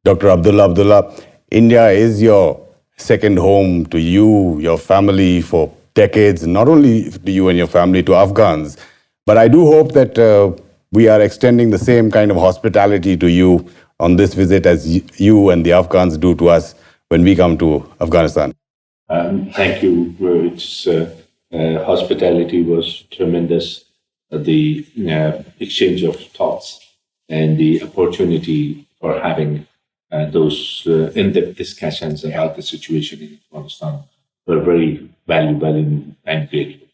Dr. Abdullah Abdullah, India is your second home to you, your family for decades, not only to you and your family, to Afghans. But I do hope that we are extending the same kind of hospitality to you on this visit as you and the Afghans do to us when we come to Afghanistan. Thank you. Hospitality was tremendous. The exchange of thoughts and the opportunity for having those in-depth discussions about the situation in Afghanistan were very valuable and great.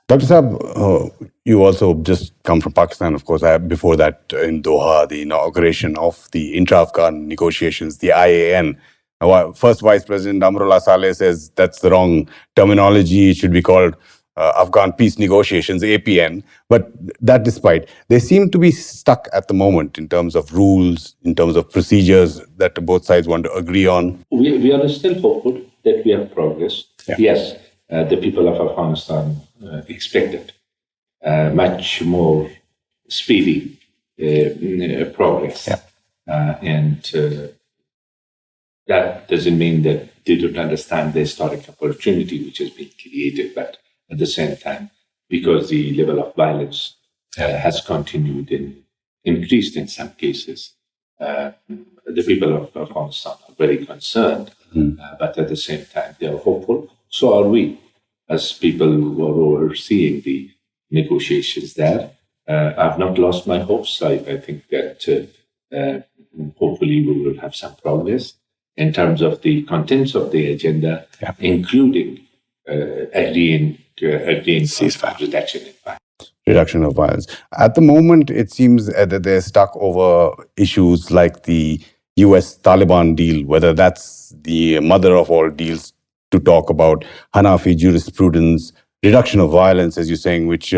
Dr. Saab, you also just come from Pakistan, of course. Before that, in Doha, the inauguration of the intra-Afghan negotiations, the IAN. First Vice President Amrullah Saleh says that's the wrong terminology. It should be called Afghan Peace Negotiations, APN. But that despite, they seem to be stuck at the moment in terms of rules, in terms of procedures that both sides want to agree on. We are still hopeful that we have progress. Yeah. Yes, the people of Afghanistan expected much more speedy progress. Yeah. And that doesn't mean that they don't understand the historic opportunity which has been created, but at the same time, because the level of violence has continued and increased in some cases, the people of Afghanistan are very concerned, but at the same time, they are hopeful. So are we, as people who are overseeing the negotiations there. I've not lost my hopes. I think that hopefully we will have some progress in terms of the contents of the agenda, including agreeing ceasefire, reduction of violence. At the moment, it seems that they're stuck over issues like the US Taliban deal, whether that's the mother of all deals to talk about, Hanafi jurisprudence, reduction of violence, as you're saying, which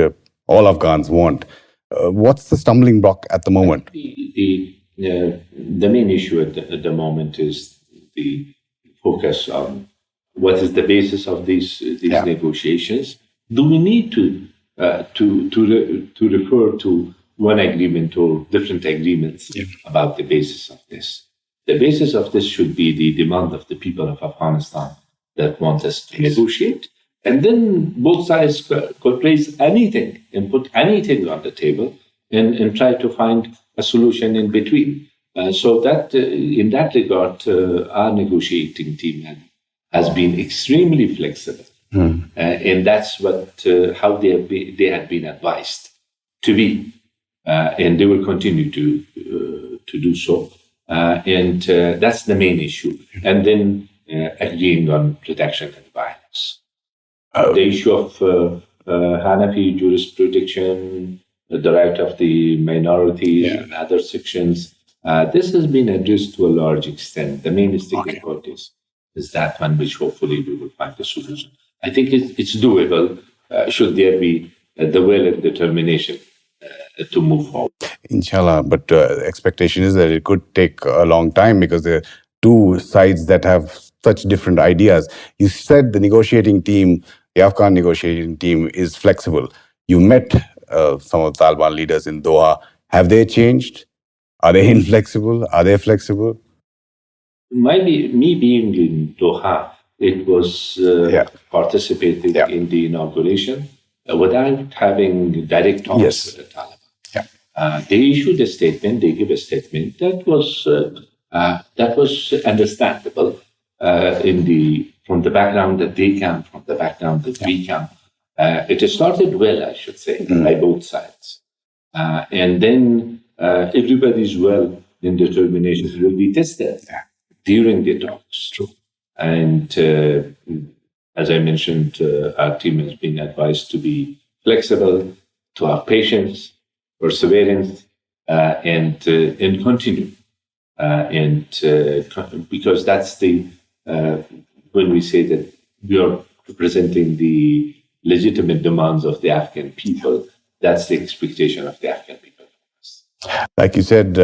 all Afghans want. What's the stumbling block at the moment? The main issue at the moment is the focus on what is the basis of these negotiations. Do we need to refer to one agreement or different agreements about the basis of this? The basis of this should be the demand of the people of Afghanistan that want us to negotiate. And then both sides could raise anything and put anything on the table and try to find a solution in between. So that in that regard, our negotiating team has been extremely flexible. And that's how they had been advised to be. And they will continue to do so. And that's the main issue. And then agreeing on protection and violence. The issue of Hanafi jurisprudence, the right of the minorities and other sections, this has been addressed to a large extent. The main sticking point is that one which hopefully we will find a solution. I think it's doable, should there be the will and determination to move forward. Inshallah, but the expectation is that it could take a long time because there are two sides that have such different ideas. You said the negotiating team, the Afghan negotiating team, is flexible. You met some of the Taliban leaders in Doha. Have they changed? Are they inflexible? Are they flexible? Me being in Doha, it was participating in the inauguration without having direct talks with the Taliban. They issued a statement. They gave a statement that was understandable from the background that they come, from the background that we come. It started well, I should say, by both sides, and then everybody's will and determination will be tested during the talks. True. And as I mentioned, our team has been advised to be flexible, to have patience, perseverance, and continue. Because that's when we say that we are representing the legitimate demands of the Afghan people, that's the expectation of the Afghan people. Like you said,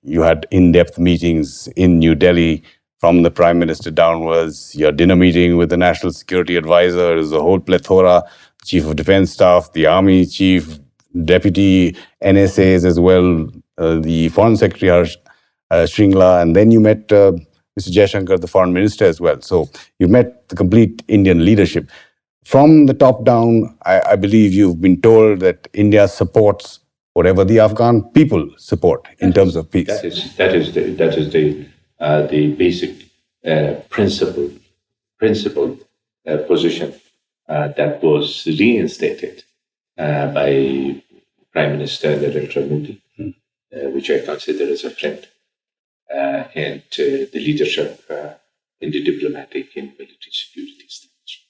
you had in-depth meetings in New Delhi from the Prime Minister downwards, your dinner meeting with the National Security Advisor, there's a whole plethora, Chief of Defense Staff, the Army Chief, Deputy NSAs as well, the Foreign Secretary Shringla, and then you met Mr. Jaishankar, the foreign minister as well. So you met the complete Indian leadership. From the top down, I believe you've been told that India supports whatever the Afghan people support in terms of peace. That is the basic principled position that was reinstated by Prime Minister Narendra Modi, which I consider as a friend, and the leadership in the diplomatic and military security establishment.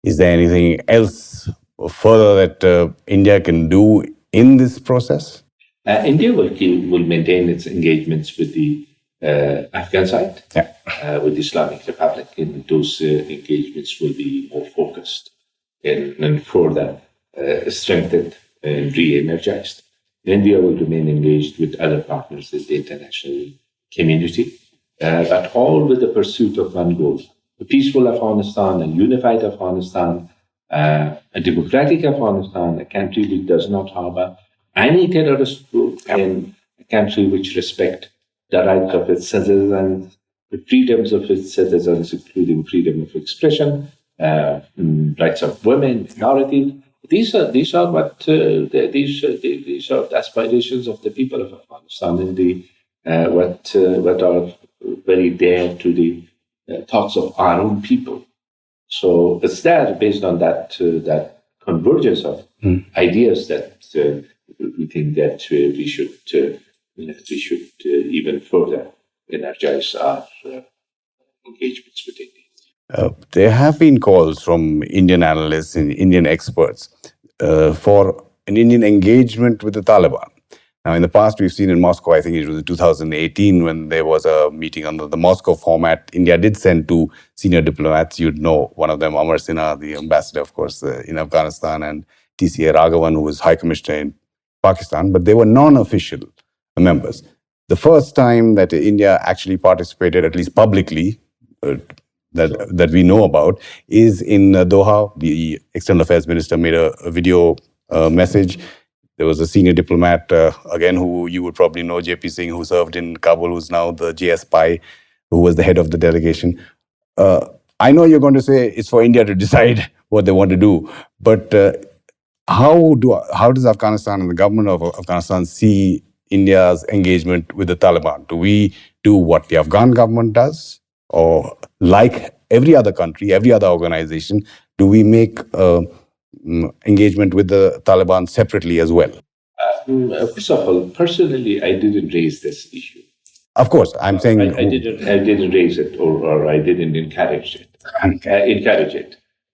Is there anything else further that India can do in this process? India will maintain its engagements with the Afghan side, with the Islamic Republic, and those engagements will be more focused and further strengthened and re-energized. India will remain engaged with other partners in the international community, but all with the pursuit of one goal: a peaceful Afghanistan, a unified Afghanistan, a democratic Afghanistan, a country which does not harbor any terrorist group, and a country which respects the rights of its citizens, the freedoms of its citizens, including freedom of expression, rights of women, minorities. These are the aspirations of the people of Afghanistan, and what are very dear to the thoughts of our own people. So it's there, based on that convergence of ideas, that we think that we should even further energize our engagements with India. There have been calls from Indian analysts and Indian experts for an Indian engagement with the Taliban. Now, in the past, we've seen in Moscow, I think it was in 2018, when there was a meeting under the Moscow format, India did send two senior diplomats. You'd know one of them, Amar Sinha, the ambassador, of course, in Afghanistan, and TCA Raghavan, who was High Commissioner in Pakistan, but they were non-official members. The first time that India actually participated, at least publicly, that we know about, is in Doha. The External Affairs Minister made a video message. There was a senior diplomat, again, who you would probably know, JP Singh, who served in Kabul, who's now the JS spy, who was the head of the delegation. I know you're going to say it's for India to decide what they want to do, but how does Afghanistan and the government of Afghanistan see India's engagement with the Taliban? Do we do what the Afghan government does? Or like every other country, every other organization, do we make engagement with the Taliban separately as well? First of all, personally, I didn't raise this issue. Of course, I'm saying I didn't raise it, or I didn't encourage it.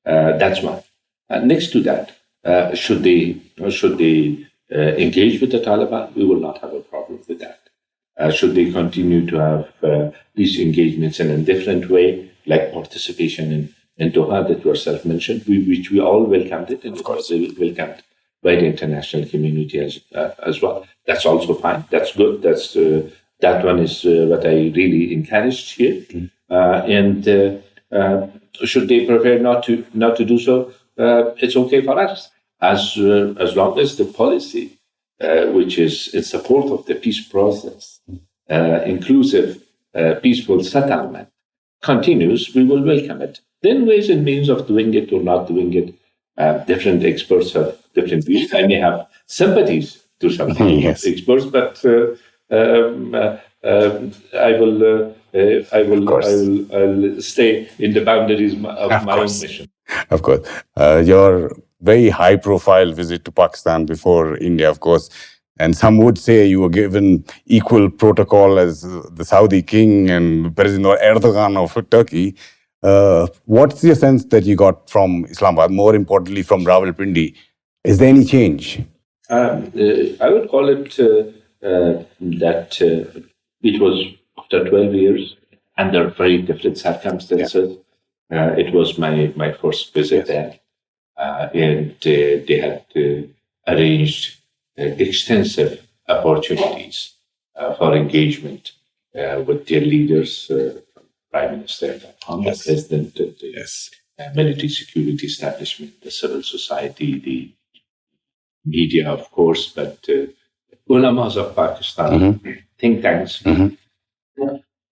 That's one. Next to that, should they engage with the Taliban? We will not have a problem with that. Should they continue to have these engagements in a different way, like participation in Doha that yourself mentioned, which we all welcomed it, and of course they welcomed by the international community as well. That's also fine. That's good. That one is what I really encouraged here. And should they prefer not to do so, it's okay for us, as long as the policy, which is in support of the peace process, inclusive, peaceful settlement, continues, we will welcome it. Then ways and means of doing it or not doing it, different experts have different views. I may have sympathies to some Yes. experts, but I will stay in the boundaries of my own mission. Of course. Your very high-profile visit to Pakistan before India, of course, and some would say you were given equal protocol as the Saudi king and President Erdogan of Turkey. What's your sense that you got from Islamabad, more importantly from Rawalpindi? Is there any change? I would call it that it was after 12 years under very different circumstances. It was my first visit there, and they had arranged extensive opportunities for engagement with their leaders, Prime Minister Khan, the President, the military security establishment, the civil society, the media, of course, but ulemas of Pakistan, think tanks,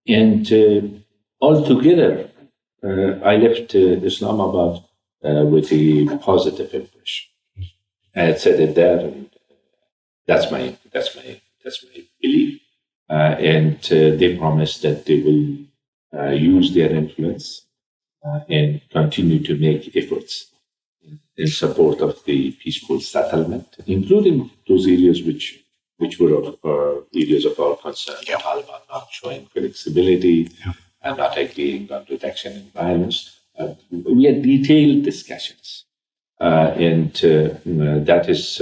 And altogether, I left Islamabad with a positive impression. I had said it there, and that's my belief. And they promised that they will use their influence and continue to make efforts in support of the peaceful settlement, including those areas which were areas of our concern. The Taliban not showing flexibility and not agreeing on reduction in violence. We had detailed discussions, and that is,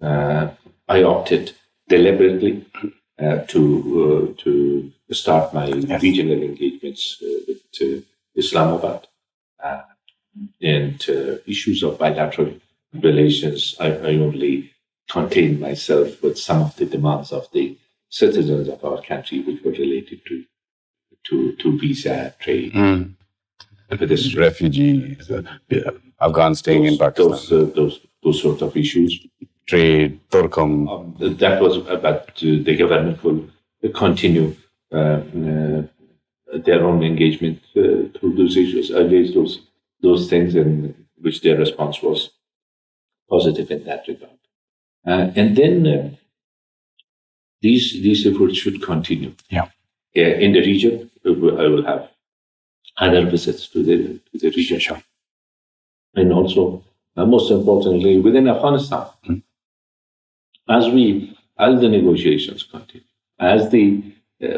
I opted deliberately to start my regional engagements with Islamabad. And issues of bilateral relations, I only contained myself with some of the demands of the citizens of our country, which were related to visa, trade, refugees, Afghans staying in Pakistan. Those sort of issues. Trade, Turkam. That was about the government will continue their own engagement through those issues. I raised those things, in which their response was positive in that regard. And then these efforts should continue. In the region, I will have other visits to the region. Sure. And also, most importantly, within Afghanistan, as the negotiations continue, as the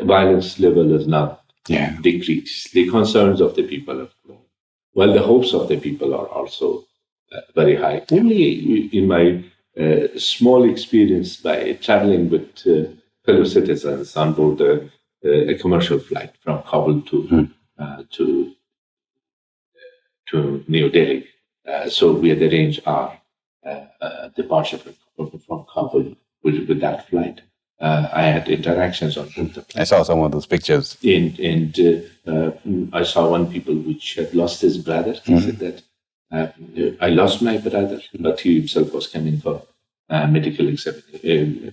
violence level is not decreased, the concerns of the people have grown. Well, the hopes of the people are also very high. Only in my small experience by traveling with fellow citizens on board a commercial flight from Kabul to New Delhi. So we had arranged our departure from Kabul with that flight. I had interactions on both the planes. I saw some of those pictures. And I saw one people which had lost his brother. He said that I lost my brother, but he himself was coming for medical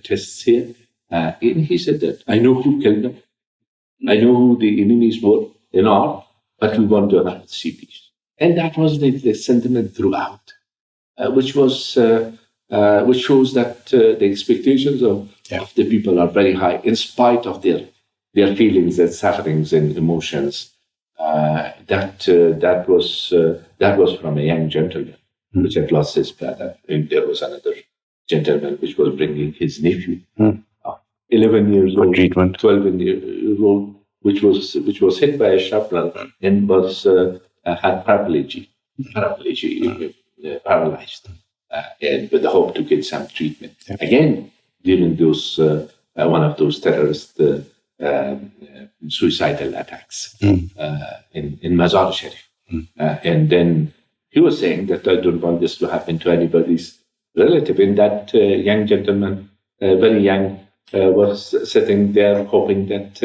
tests here. And he said that I know who killed him. I know who the enemies were in all, but we want to have peace. And that was the sentiment throughout, which shows that the expectations of the people are very high, in spite of their feelings and sufferings and emotions. That was from a young gentleman which had lost his brother, and there was another gentleman which was bringing his nephew, 11 years old, treatment. 12 years old, which was hit by a shrapnel and was had paralyzed, and with the hope to get some treatment. Again, during those one of those terrorist suicidal attacks in Mazar Sharif. And then he was saying that I don't want this to happen to anybody's relative. And that young gentleman, very young, was sitting there hoping that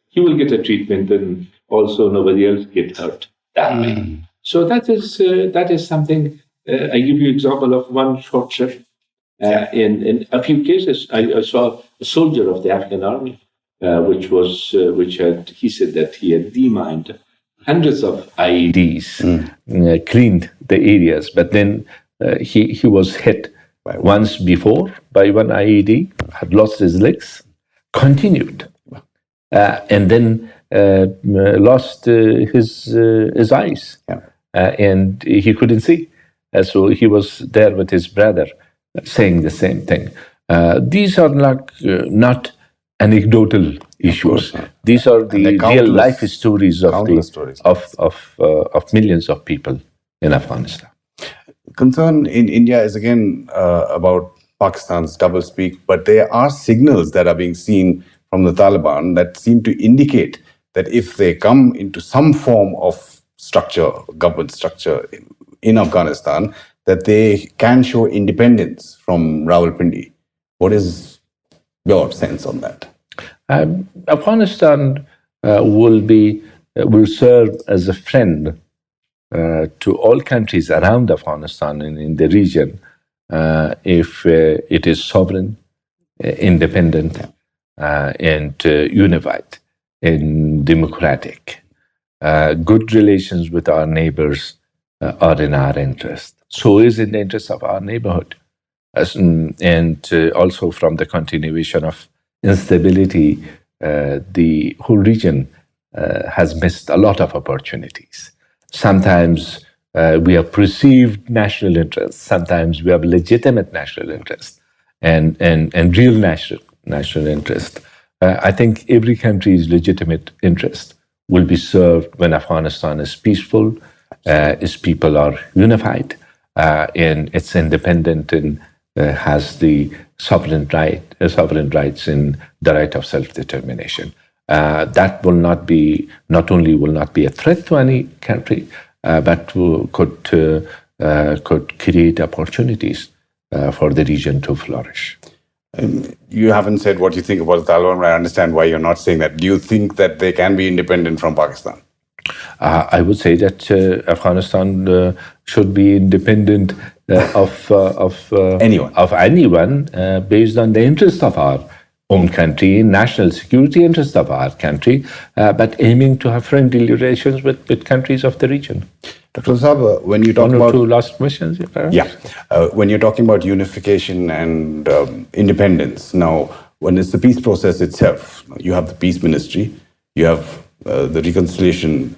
he will get a treatment and also nobody else get hurt that way. So that is something. I give you example of one short trip. In a few cases, I saw a soldier of the Afghan army, he said that he had demined hundreds of IEDs, cleaned the areas, but then he was hit once before by one IED, had lost his legs, continued, and then lost his eyes, and he couldn't see. So he was there with his brother, saying the same thing. These are not anecdotal issues. These are the real life stories of millions of people in Afghanistan. Concern in India is again about Pakistan's doublespeak, but there are signals that are being seen from the Taliban that seem to indicate that if they come into some form of structure, government structure in Afghanistan, that they can show independence from Rawalpindi. What is your sense on that? Afghanistan will serve as a friend to all countries around Afghanistan and in the region if it is sovereign, independent, and unified. and democratic. Good relations with our neighbors are in our interest. So is in the interest of our neighborhood. And also from the continuation of instability, the whole region has missed a lot of opportunities. Sometimes we have perceived national interest. Sometimes we have legitimate national interest and real national interest. I think every country's legitimate interest will be served when Afghanistan is peaceful, its people are unified, and it's independent and has the sovereign rights in the right of self-determination. That will not only will not be a threat to any country, but could create opportunities for the region to flourish. You haven't said what you think about the Taliban, but I understand why you're not saying that. Do you think that they can be independent from Pakistan? I would say that Afghanistan should be independent of anyone based on the interest of our own country, national security interest of our country, but aiming to have friendly relations with countries of the region. Dr. Saab, when you talk about two last questions, when you're talking about unification and independence, now when it's the peace process itself, you have the peace ministry, you have the reconciliation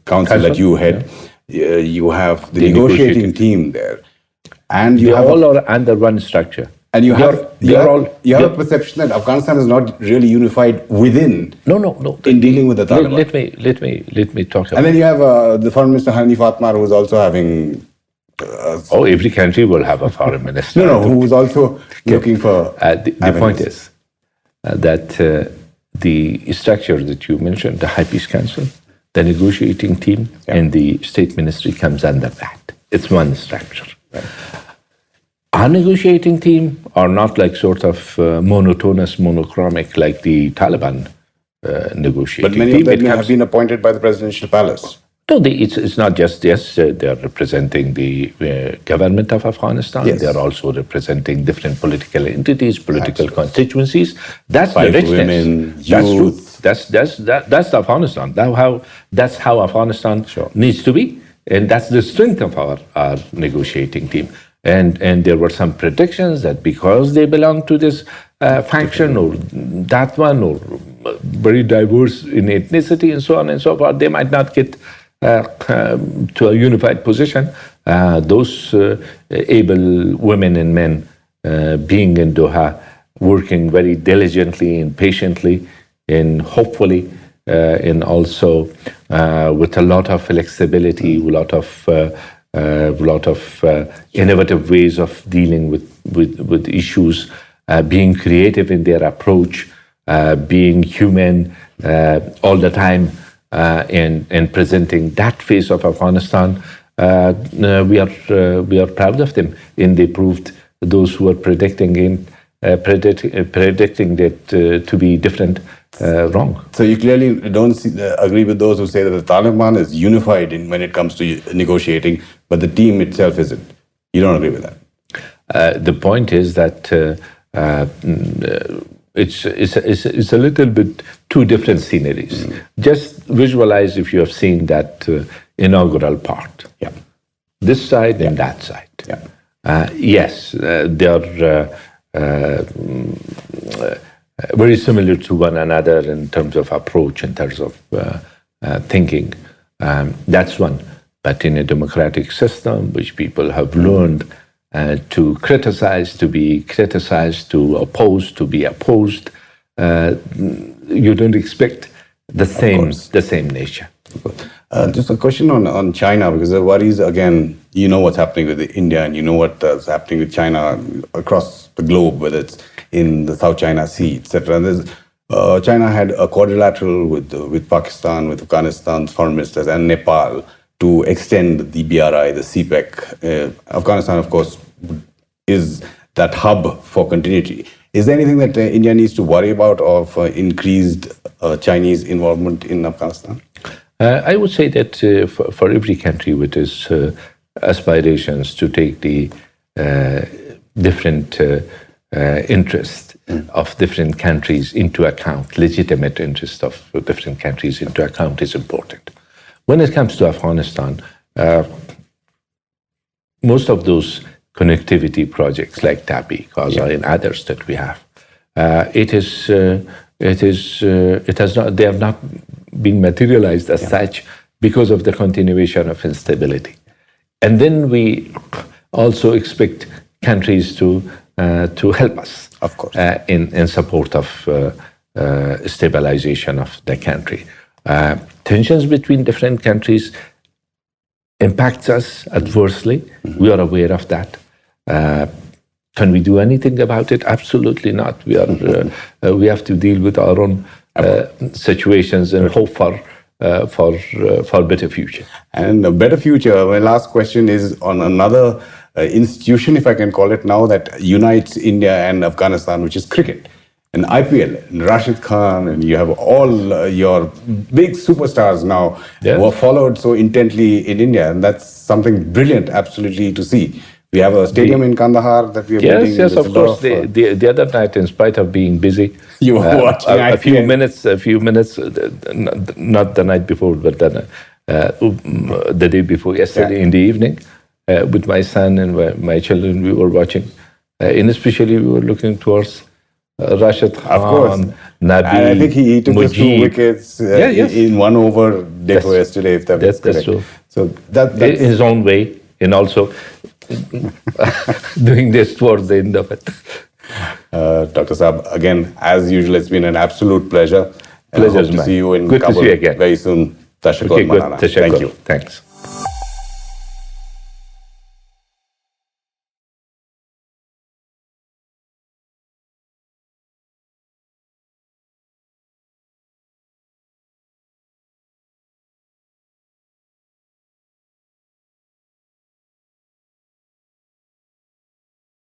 council that you head, you have the negotiating team there, and you all are under one structure. And you have a perception that Afghanistan is not really unified within. No. In dealing with the Taliban. Let me talk about. And then you have the foreign minister Hani Fatma, who is also having. Every country will have a foreign minister. who is also looking for. The point is that the structure that you mentioned, the High Peace Council, the negotiating team, and the state ministry comes under that. It's one structure. Right. Our negotiating team are not like sort of monotonous, monochromic like the Taliban negotiating team. But many of them have been appointed by the presidential palace. No, it's not just they are representing the government of Afghanistan. Yes. They are also representing different political entities, political constituencies. That's Five the richness. Women, youth. That's Afghanistan. That's how Afghanistan needs to be, and that's the strength of our negotiating team. And there were some predictions that because they belong to this faction or that one, or very diverse in ethnicity and so on and so forth, they might not get to a unified position. Those able women and men being in Doha, working very diligently and patiently and hopefully and also with a lot of flexibility, a lot of innovative ways of dealing with issues, being creative in their approach, being human all the time, and presenting that face of Afghanistan. We are proud of them, and they proved those who are predicting that to be different wrong. So you clearly don't agree with those who say that the Taliban is unified when it comes to negotiating, but the team itself isn't. You don't agree with that? The point is that it's a little bit two different sceneries. Just visualize if you have seen that inaugural part. Yeah. This side and that side. Yeah. Yes, they are very similar to one another in terms of approach, in terms of thinking. That's one. But in a democratic system, which people have learned to criticize, to be criticized, to oppose, to be opposed, you don't expect the same nature. Just a question on China, because the worries, again, you know what's happening with India and you know what's happening with China across the globe, whether it's in the South China Sea, etc. China had a quadrilateral with Pakistan, with Afghanistan's foreign ministers and Nepal to extend the BRI, the CPEC. Afghanistan, of course, is that hub for continuity. Is there anything that India needs to worry about of increased Chinese involvement in Afghanistan? I would say that for every country with its aspirations to take the different interest of different countries into account, legitimate interest of different countries into account is important. When it comes to Afghanistan, most of those connectivity projects like TAPI, CASA, and others that we have, they have not been materialized as such because of the continuation of instability. And then we also expect countries to help us, of course, in support of stabilization of the country. Tensions between different countries impacts us adversely. We are aware of that. Can we do anything about it? Absolutely not. We have to deal with our own situations and hope for a better future. And a better future. My last question is on another institution, if I can call it now, that unites India and Afghanistan, which is cricket. And IPL, and Rashid Khan, and you have all your big superstars now who are followed so intently in India. And that's something brilliant, absolutely, to see. We have a stadium in Kandahar that we are building. Yes, of course. The other night, in spite of being busy, you were watching a few minutes, not the night before, but then, the day before, yesterday in the evening, with my son and my children, we were watching. And especially, we were looking towards Rashid Khan, of course. Nabi, and I think he took his 2 wickets in 1 over yesterday, if that's correct. True. So that's in his own way, and also doing this towards the end of it. Dr. Saab, again, as usual, it's been an absolute pleasure. Pleasure to see you in Good Kabul to see you again. very soon. Tashakkur, Okay, good. Manana. Tashakkur. Thank you. Thanks.